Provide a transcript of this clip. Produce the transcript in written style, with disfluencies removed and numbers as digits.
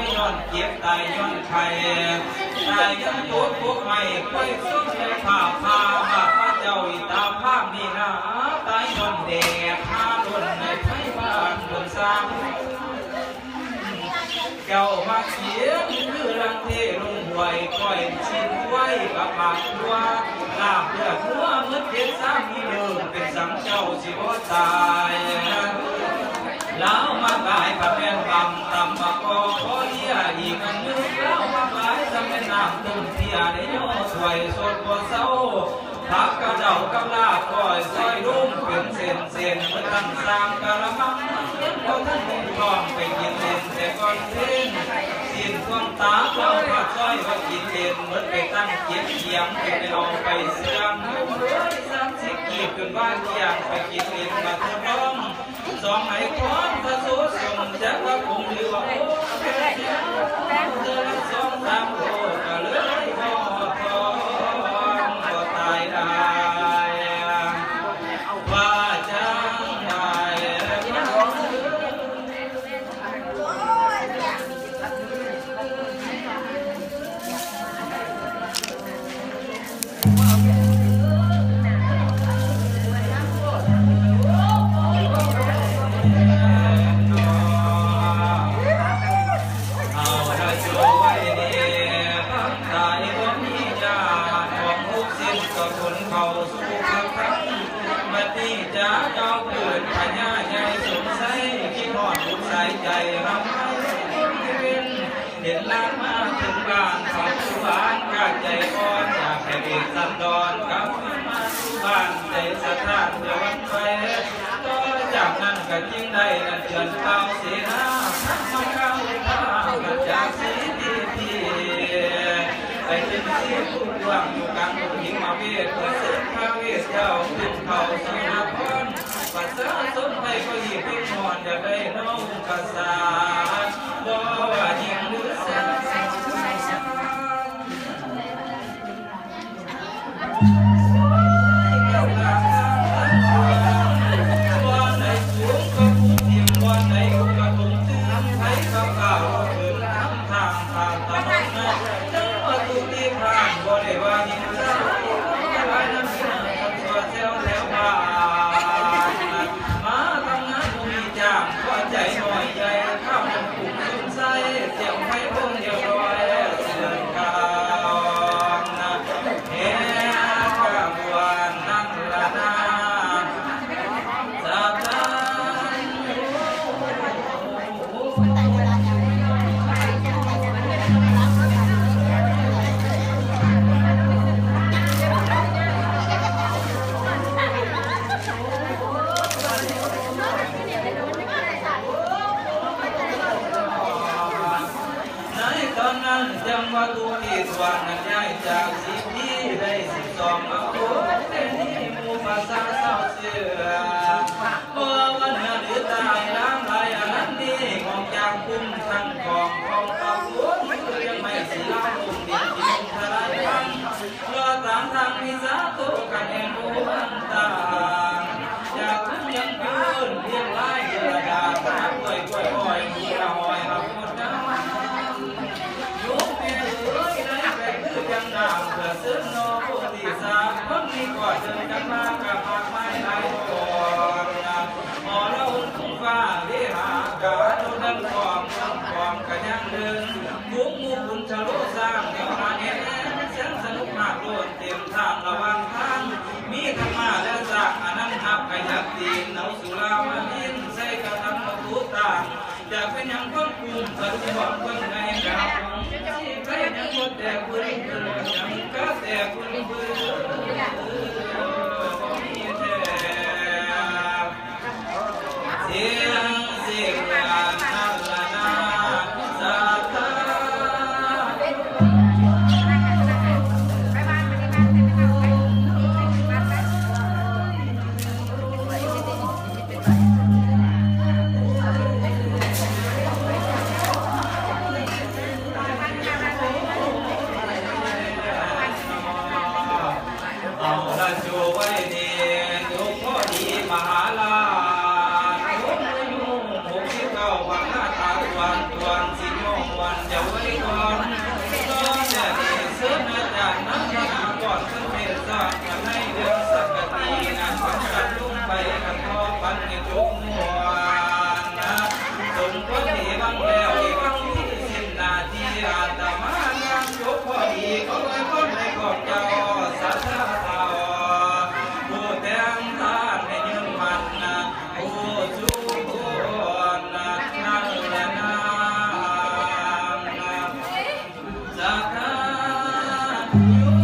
ายย้อนเก็บตายย้อนไข่ตายย้อนโยกพวกใหม่ไปสุดในผ่าพาพระเจ้าอิตาภาพนี่นะตายย้อนแดดพาล้นในไทยบ้านบนสร้างเจ้ามาเขียนคือรังเทลงหวยก้อยชิ้นไว้กับปากตัวลาบเลือดหัวเมื่อเจ็ดสามมีเดิมเป็นสังเจ้าสิบ่ตายแล้วมาตายกับแม่บำตำมาก็ขอเลียอีกอันนึงแล้วมาตายจะเป็นน้ำต้มเทียได้ย่อสวยสดบ่เศร้าพักกระเจ้ากับลาบก้อยซอยรุ่มเป็นเส้นเส้นเมื่อตั้งสร้างกะละมังเราท่านคงทองไปกินเล่นแต่ก่อนเล่นสิ้นความตาเราผัดซอยว่ากินเล่นเหมือนไปตั้งเกียงเกียงไปเอาไปเสื่อม30 กีบขึ้นบ้านเกียงไปกินเล่นมาทดลองสองให้ความทะโสสมจะว่าคงหรือว่าโอ้เจอสองสามโอ้ก็เลยพอทองก็ตายได้ว่าจังได้ เห็นล้านมาถึงบ้านสองสุบ้านกาใจอ่อนอยากให้เด็กสันดอนกลับมาสู่บ้านใจสะท้านเดือวันไปต่อจากนั้นก็ยิ่งได้อันเตือนเต้าเสียหน้ามาเข้าข้าวจากสีดีพีไปถึงที่ผู้ดวงอยู่กลางหญิงมาเวทเพื่อสืบพระเวทเจ้าขึ้นเขาสนับพรปัสสาวะสมให้ก็หยิบพิมอนจะได้น้องภาษาบ่ว่ายิ่งหรือสาวันไหนสูงก็ผู้เทียมวันไหนก็ตรงตื้นไทยก็ก้าวเดินน้ำทางตามตลอดนะจังว่าตุที่ผ่านบ่ได้ว่ายิ่งสาวไว้น้ำเสียงคำสวดแซวแถวบ้านมาทำงานมีจ้างก็ใจหน่อยใจข้าวมันผูกสุ่มใส่เจียวให้พงเดียวรอยเสื่อมกาวนะเฮ้กระบวนนั่งละนาจากนั้นจังว่าตัวที่สว่างนั้นย้ายจากสิบที่ได้12มาโอ้เป็นที่มูภาษาเศร้าเสือเพราะว่าเนื้อหรือตายล้างลายอันนั้นนี่ของจากคุ้มทั้งของตะพุ้งยังไม่สิเล่าลงดินกินทลายพังรอตามทางมิสาตุกันเองโอ้บันตาจากคุ้มยังเกินเพียงไล่เดือดาตากล้วยอ้อยมีละหอยหักหมดน้ำจังนามเพื่อซื้อโนบุติสาคนนี้ก็เดินกันมากับมากไม้หลายตัวหมอเราทุ่งฟ้าวิหารการโดนความกันยังเดินมุกมุกุนชะโลสร้างเดี๋ยวมาเห็นเสียงสนุกมากโดนเต็มทางระวังทางมีธรรมะและสร้างอนันต์หักขยับตีนเอาสุรามาดินใส่กระทำมาทุกตาอยากเป็นอย่างคนกลุ่มสรุปความคนในดาวใครยังหมดแต่บุญยังก็แต่บุญบุญมีแต่เสียงนั่นละนาสาธา สิโยวันจะไว้ก่อนก็จะดีเสื้ออาจารย์นั้นมาก่อนขึ้นเมตตาให้เดือนสักทีนะสักกันลุ่มไปกันพอปันในจุกมัวนะสมควรที่บางแล้วอีกบางที่สิ้นนาทีอาตมางานจุกพอดีก็ไว้พ้นในกอบเจ้าสัทธาเท่าผู้แต่งทานให้ยืนมันนะผู้สู้นะนั่งและนั่งสักการ